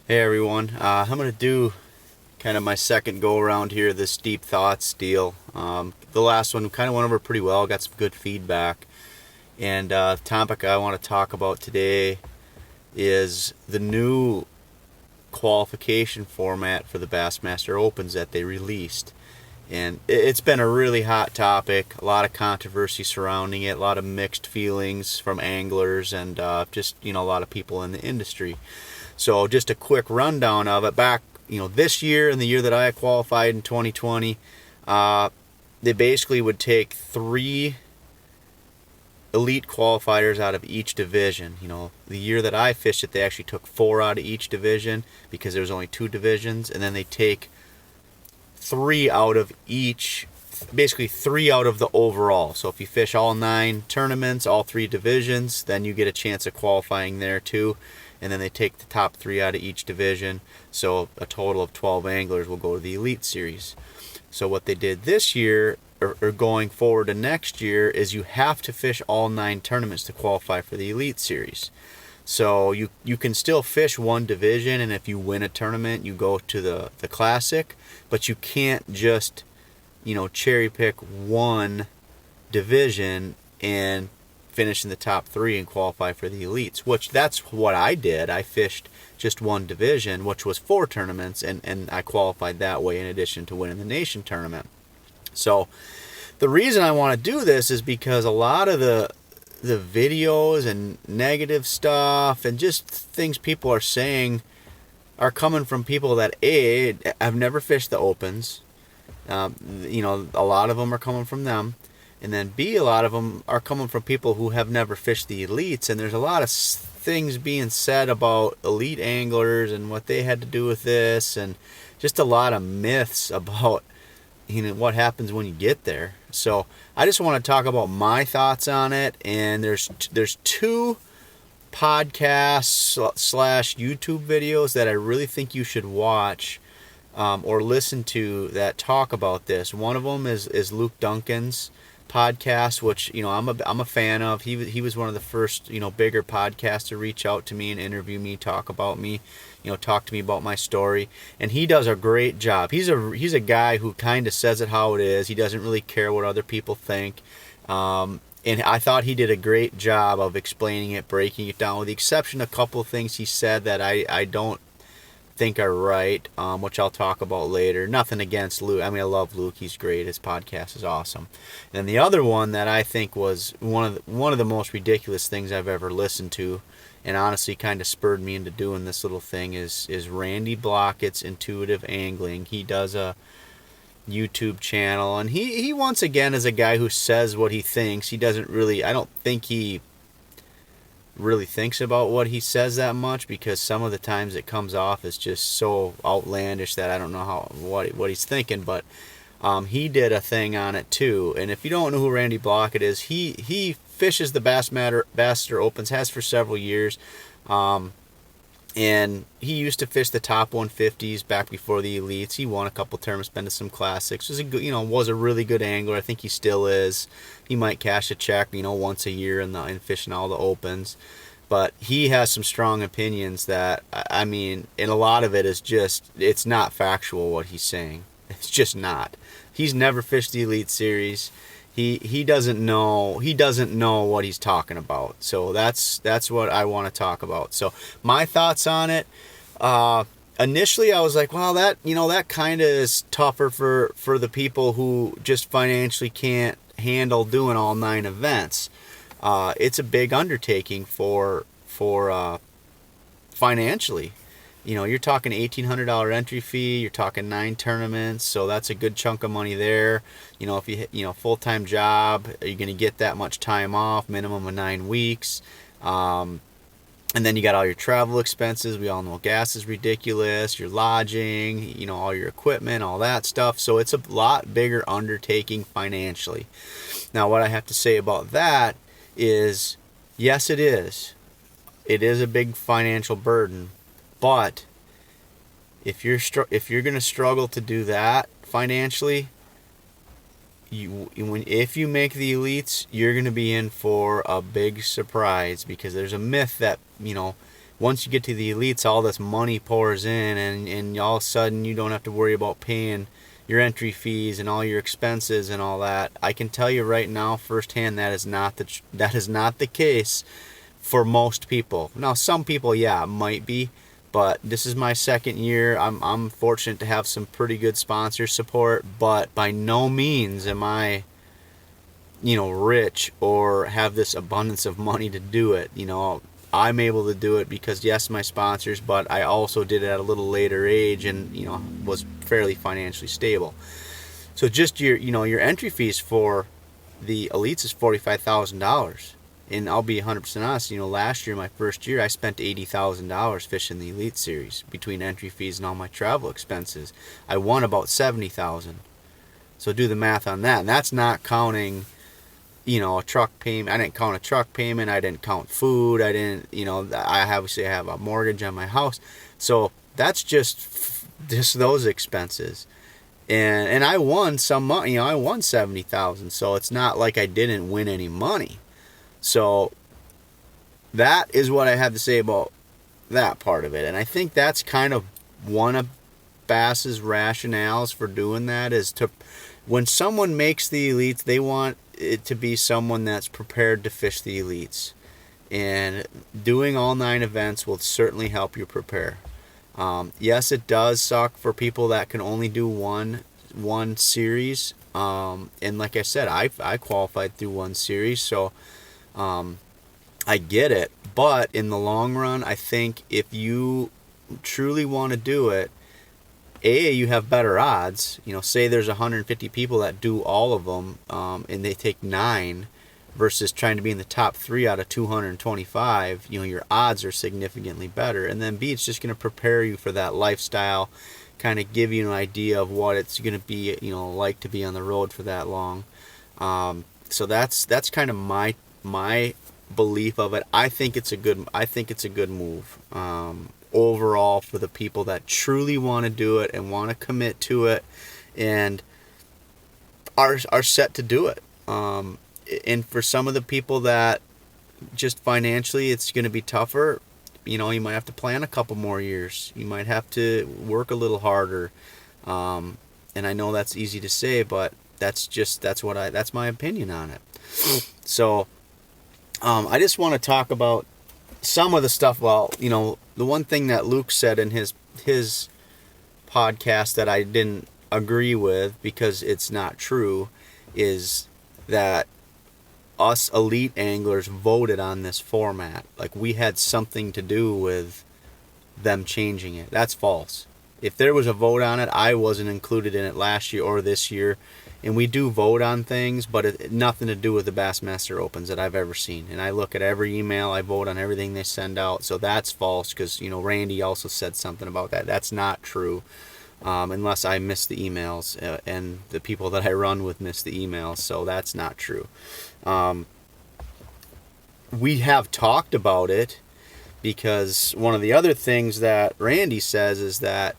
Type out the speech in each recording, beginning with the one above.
Hey everyone, I'm going to do kind of my second go around here, this deep thoughts deal. The last one kind of went over pretty well, got some good feedback. And the topic I want to talk about today is the new qualification format for the Bassmaster Opens that they released. And it's been a really hot topic, a lot of controversy surrounding it, a lot of mixed feelings from anglers and just, a lot of people in the industry. So just a quick rundown of it. Back, this year and the year that I qualified in 2020, they basically would take 3 elite qualifiers out of each division. The year that I fished it, they actually took 4 out of each division because there was only 2 divisions, and then they take 3 out of each, basically 3 out of the overall. So if you fish all 9 tournaments, all 3 divisions, then you get a chance of qualifying there too. And then they take the top 3 out of each division. So a total of 12 anglers will go to the Elite Series. So what they did this year, or going forward to next year, is you have to fish all 9 tournaments to qualify for the Elite Series. So you can still fish one division, and if you win a tournament, you go to the Classic, but you can't just, cherry pick one division and finish in the top 3 and qualify for the elites, which that's what I did. I fished just one division, which was 4 tournaments, and I qualified that way in addition to winning the nation tournament. So the reason I want to do this is because a lot of the videos and negative stuff and just things people are saying are coming from people that have never fished the opens. A lot of them are coming from them. And then B, a lot of them are coming from people who have never fished the elites, and there's a lot of things being said about elite anglers and what they had to do with this, and just a lot of myths about what happens when you get there. So I just want to talk about my thoughts on it, and there's 2 podcasts / YouTube videos that I really think you should watch or listen to that talk about this. One of them is Luke Duncan's podcast, which I'm a fan of. He was one of the first bigger podcasts to reach out to me and interview me, talk about me, talk to me about my story, and he does a great job. He's a guy who kind of says it how it is. He doesn't really care what other people think, and I thought he did a great job of explaining it, breaking it down, with the exception of a couple of things he said that I don't think are right, which I'll talk about later. Nothing against Luke. I mean, I love Luke. He's great. His podcast is awesome. And the other one that I think was one of the most ridiculous things I've ever listened to, and honestly kind of spurred me into doing this little thing, is Randy Blaukat's Intuitive Angling. He does a YouTube channel, and he once again is a guy who says what he thinks. He doesn't really, I don't think he really thinks about what he says that much, because some of the times it comes off as just so outlandish that I don't know what he's thinking. But he did a thing on it too. And if you don't know who Randy Blaukat is, he fishes the Bassmaster Opens, has for several years, and he used to fish the top 150s back before the elites. He won a couple tournaments, been to some classics. Was a really good angler. I think he still is. He might cash a check, once a year in fishing all the opens. But he has some strong opinions that, I mean, and a lot of it is just, it's not factual what he's saying. It's just not. He's never fished the Elite Series. He doesn't know what he's talking about. So that's what I want to talk about. So my thoughts on it. Initially, I was like, well, that kind of is tougher for the people who just financially can't handle doing all 9 events. It's a big undertaking for financially. You're talking $1,800 entry fee. You're talking 9 tournaments, so that's a good chunk of money there. If you full-time job, are you going to get that much time off? Minimum of 9 weeks. And then you got all your travel expenses. We all know gas is ridiculous. Your lodging, all your equipment, all that stuff. So it's a lot bigger undertaking financially. Now, what I have to say about that is, yes, it is. It is a big financial burden. But if you're going to struggle to do that financially, if you make the elites, you're going to be in for a big surprise, because there's a myth that once you get to the elites, all this money pours in, and all of a sudden you don't have to worry about paying your entry fees and all your expenses and all that. I can tell you right now firsthand that is not the case for most people. Now some people, yeah, it might be, but this is my second year. I'm fortunate to have some pretty good sponsor support, but by no means am I, rich or have this abundance of money to do it. I'm able to do it because, yes, my sponsors, but I also did it at a little later age and, was fairly financially stable. So just your entry fees for the elites is $45,000. And I'll be 100% honest, last year, my first year, I spent $80,000 fishing the Elite Series between entry fees and all my travel expenses. I won about $70,000. So do the math on that. And that's not counting, a truck payment. I didn't count a truck payment. I didn't count food. I didn't, I obviously have a mortgage on my house. So that's just those expenses. And I won some money. I won $70,000. So it's not like I didn't win any money. So that is what I have to say about that part of it. And I think that's kind of one of Bass's rationales for doing that, is to, when someone makes the elites, they want it to be someone that's prepared to fish the elites. And doing all 9 events will certainly help you prepare. Yes, it does suck for people that can only do one series. And like I said, I qualified through one series, so I get it. But in the long run, I think if you truly want to do it, you have better odds. Say there's 150 people that do all of them, and they take 9 versus trying to be in the top 3 out of 225, your odds are significantly better. And then B, it's just going to prepare you for that lifestyle, kind of give you an idea of what it's going to be, like to be on the road for that long. So that's kind of my belief of it. I think it's a good move. Overall, for the people that truly want to do it and want to commit to it and are set to do it. And for some of the people that just financially it's going to be tougher, you might have to plan a couple more years. You might have to work a little harder. And I know that's easy to say, but that's my opinion on it. So I just want to talk about some of the stuff. Well, the one thing that Luke said in his podcast that I didn't agree with, because it's not true, is that us elite anglers voted on this format. Like we had something to do with them changing it. That's false. If there was a vote on it, I wasn't included in it last year or this year. And we do vote on things, but it nothing to do with the Bassmaster Opens that I've ever seen. And I look at every email, I vote on everything they send out. So that's false, because Randy also said something about that. That's not true, unless I miss the emails, and the people that I run with miss the emails. So that's not true. We have talked about it, because one of the other things that Randy says is that,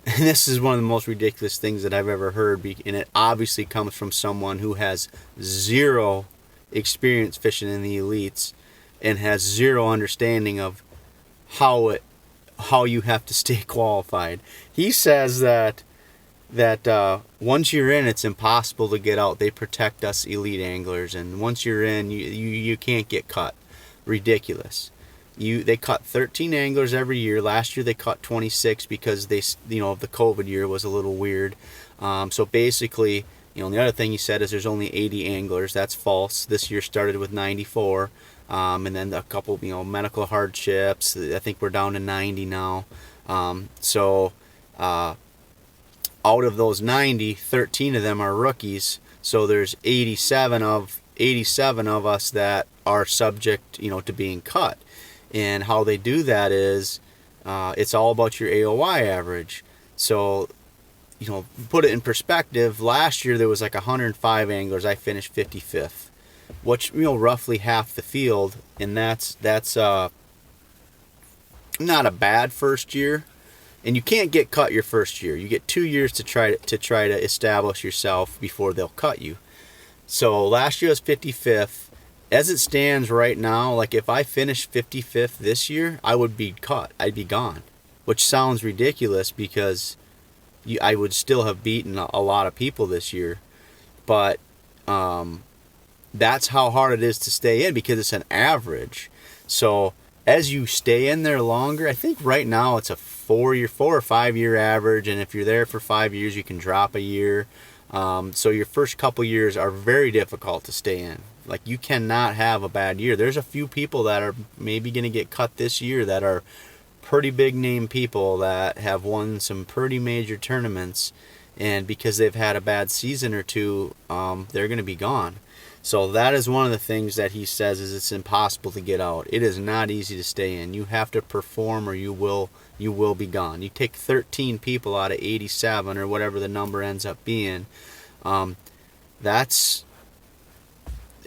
and this is one of the most ridiculous things that I've ever heard, and it obviously comes from someone who has zero experience fishing in the elites and has zero understanding of how you have to stay qualified. He says that once you're in, it's impossible to get out. They protect us elite anglers, and once you're in, you can't get cut. Ridiculous. They cut 13 anglers every year. Last year they cut 26 because the COVID year was a little weird. So basically, the other thing he said is there's only 80 anglers. That's false. This year started with 94, and then a couple medical hardships. I think we're down to 90 now. So out of those 90, 13 of them are rookies. So there's 87 of us that are subject, to being cut. And how they do that is, it's all about your AOY average. So, put it in perspective. Last year there was like 105 anglers. I finished 55th, which roughly half the field, and that's not a bad first year. And you can't get cut your first year. You get 2 years to try to establish yourself before they'll cut you. So last year was 55th. as it stands right now, like if I finished 55th this year, I would be cut. I'd be gone, which sounds ridiculous because I would still have beaten a lot of people this year. But that's how hard it is to stay in because it's an average. So as you stay in there longer, I think right now it's a 4 or 5 year average. And if you're there for 5 years, you can drop a year. So your first couple years are very difficult to stay in. Like you cannot have a bad year. There's a few people that are maybe going to get cut this year that are pretty big name people that have won some pretty major tournaments, and because they've had a bad season or two, they're going to be gone. So that is one of the things that he says is it's impossible to get out. It is not easy to stay in. You have to perform or you will be gone. You take 13 people out of 87 or whatever the number ends up being.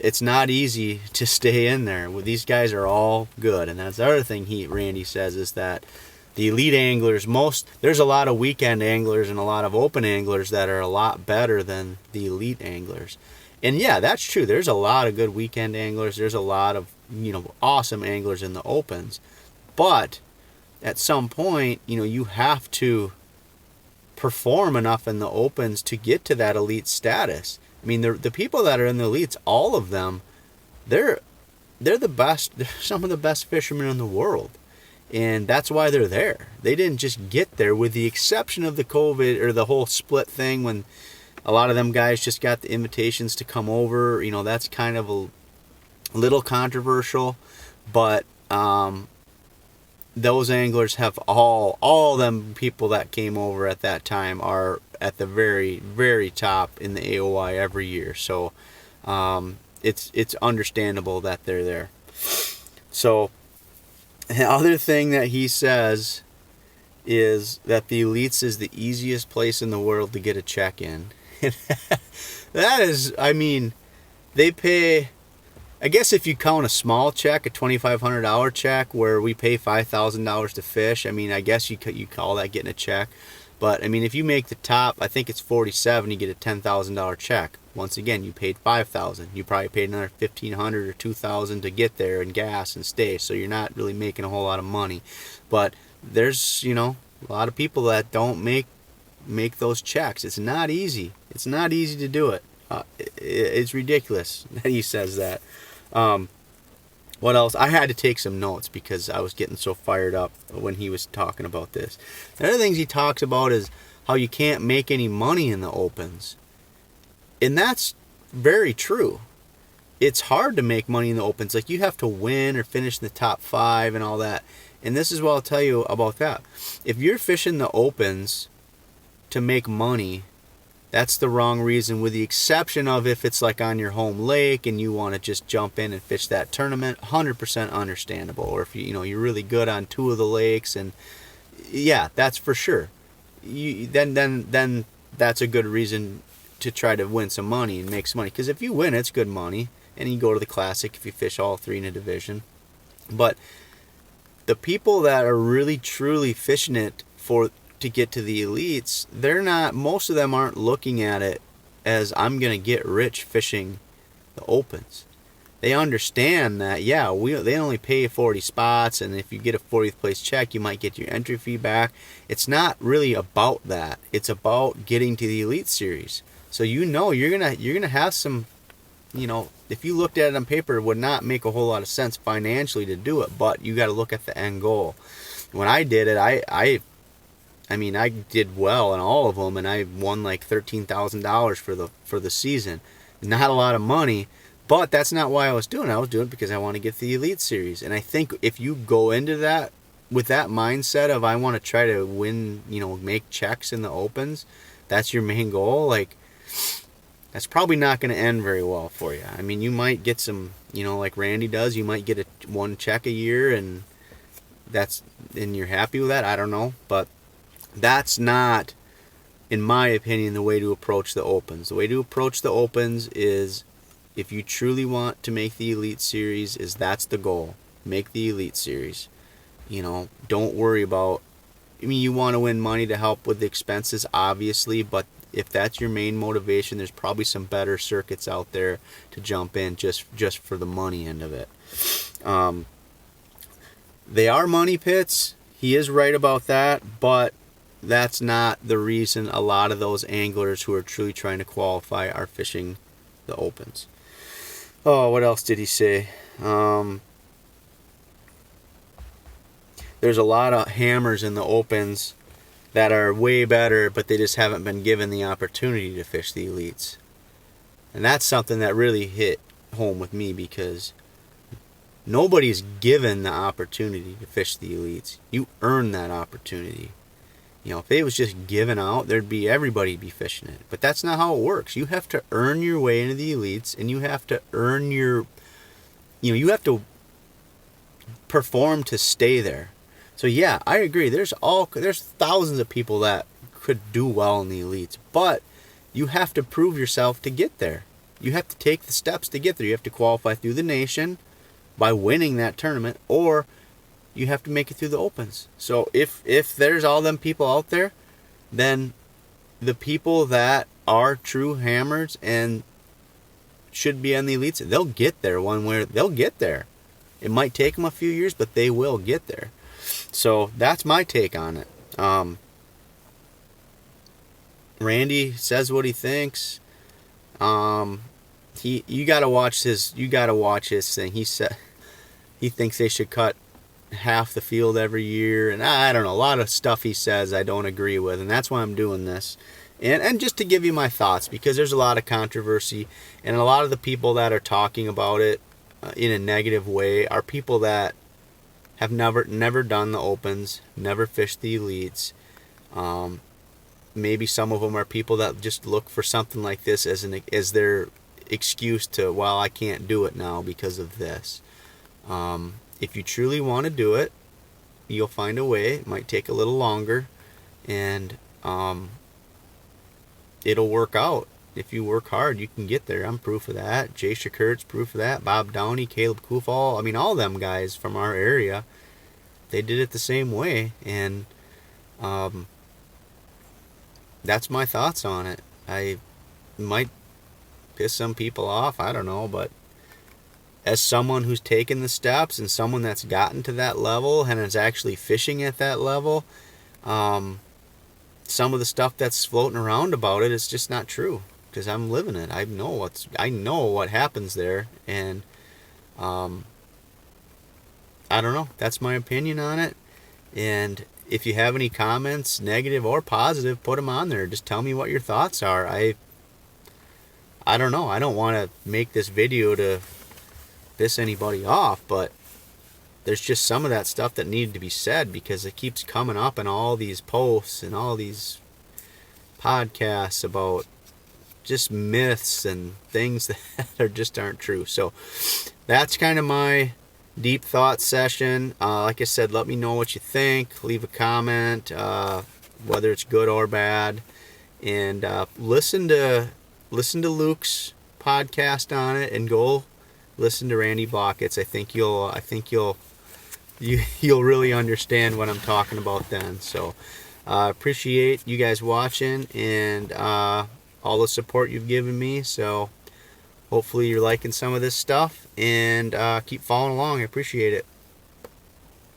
It's not easy to stay in there. Well, these guys are all good, and that's the other thing Randy says is that the elite anglers, there's a lot of weekend anglers and a lot of open anglers that are a lot better than the elite anglers. And yeah, that's true. There's a lot of good weekend anglers. There's a lot of, awesome anglers in the opens. But at some point, you have to perform enough in the opens to get to that elite status. I mean, the people that are in the elites, all of them, they're the best. They're some of the best fishermen in the world. And that's why they're there. They didn't just get there, with the exception of the COVID or the whole split thing when a lot of them guys just got the invitations to come over. That's kind of a little controversial. But those anglers have all them people that came over at that time are at the very, very top in the AOI every year. So it's understandable that they're there. So the other thing that he says is that the elites is the easiest place in the world to get a check in. That is, they pay, I guess if you count a small check, a $2,500 check where we pay $5,000 to fish, I guess you call that getting a check. But if you make the top, I think it's 47, you get a $10,000 check. Once again, you paid $5,000. You probably paid another $1,500 or $2,000 to get there and gas and stay. So you're not really making a whole lot of money. But there's a lot of people that don't make those checks. It's not easy. It's not easy to do it. It's ridiculous that he says that. What else? I had to take some notes because I was getting so fired up when he was talking about this. The other things he talks about is how you can't make any money in the opens. And that's very true. It's hard to make money in the opens. Like, you have to win or finish in the top 5 and all that. And this is what I'll tell you about that. If you're fishing the opens to make money, that's the wrong reason, with the exception of if it's like on your home lake and you want to just jump in and fish that tournament. 100% understandable. Or if you're really good on 2 of the lakes, and yeah, that's for sure. Then that's a good reason to try to win some money and make some money. Because if you win, it's good money, and you go to the classic if you fish all 3 in a division. But the people that are really truly fishing it to get to the elites, most of them aren't looking at it as I'm going to get rich fishing the opens. They understand that, they only pay 40 spots, and if you get a 40th place check, you might get your entry fee back. It's not really about that. It's about getting to the Elite Series. So you're gonna have some, if you looked at it on paper, it would not make a whole lot of sense financially to do it, but you got to look at the end goal. When I did it, I did well in all of them, and I won like $13,000 for the season. Not a lot of money, but that's not why I was doing it. I was doing it because I want to get the Elite Series. And I think if you go into that with that mindset of I want to try to win, make checks in the opens, that's your main goal, like, that's probably not going to end very well for you. You might get some, like Randy does, you might get one check a year, and you're happy with that. I don't know, but that's not, in my opinion, the way to approach the opens. The way to approach the opens is, if you truly want to make the Elite Series, that's the goal. Make the Elite Series. Don't worry about I mean, you want to win money to help with the expenses, obviously, but if that's your main motivation, there's probably some better circuits out there to jump in just for the money end of it. They are money pits. He is right about that, but that's not the reason a lot of those anglers who are truly trying to qualify are fishing the opens. Oh, what else did he say? There's a lot of hammers in the opens that are way better, but they just haven't been given the opportunity to fish the elites. And that's something that really hit home with me, because nobody's given the opportunity to fish the elites. You earn that opportunity. You know, if it was just given out, everybody be fishing it. But that's not how it works. You have to earn your way into the elites, and you have to earn you have to perform to stay there. So yeah, I agree. There's thousands of people that could do well in the elites, but you have to prove yourself to get there. You have to take the steps to get there. You have to qualify through the nation by winning that tournament, or you have to make it through the opens. So if there's all them people out there, then the people that are true hammers and should be on the elites, they'll get there they'll get there. It might take them a few years, but they will get there. So that's my take on it. Randy says what he thinks. You gotta watch his thing. He said he thinks they should cut half the field every year, and I don't know, a lot of stuff he says I don't agree with, and that's why I'm doing this. And just to give you my thoughts, because there's a lot of controversy, and a lot of the people that are talking about it in a negative way are people that have never done the opens, never fished the elites. Maybe some of them are people that just look for something like this as their excuse to, well, I can't do it now because of this. If you truly want to do it, you'll find a way. It might take a little longer, and it'll work out. If you work hard, you can get there. I'm proof of that. Jay Shakurt's proof of that. Bob Downey, Caleb Kufall. I mean, all them guys from our area, they did it the same way. And that's my thoughts on it. I might piss some people off. I don't know. But as someone who's taken the steps and someone that's gotten to that level and is actually fishing at that level, some of the stuff that's floating around about it is just not true. Because I'm living it. I know what happens there, and I don't know. That's my opinion on it. And if you have any comments, negative or positive, put them on there. Just tell me what your thoughts are. I don't know. I don't want to make this video to piss anybody off, but there's just some of that stuff that needed to be said, because it keeps coming up in all these posts and all these podcasts about just myths and things that just aren't true. So that's kind of my deep thought session. Like I said, let me know what you think. Leave a comment, whether it's good or bad, and listen to Luke's podcast on it, and go listen to Randy Blaukat's. I think you'll really understand what I'm talking about then. So appreciate you guys watching, and all the support you've given me. So hopefully you're liking some of this stuff, and keep following along. I appreciate it.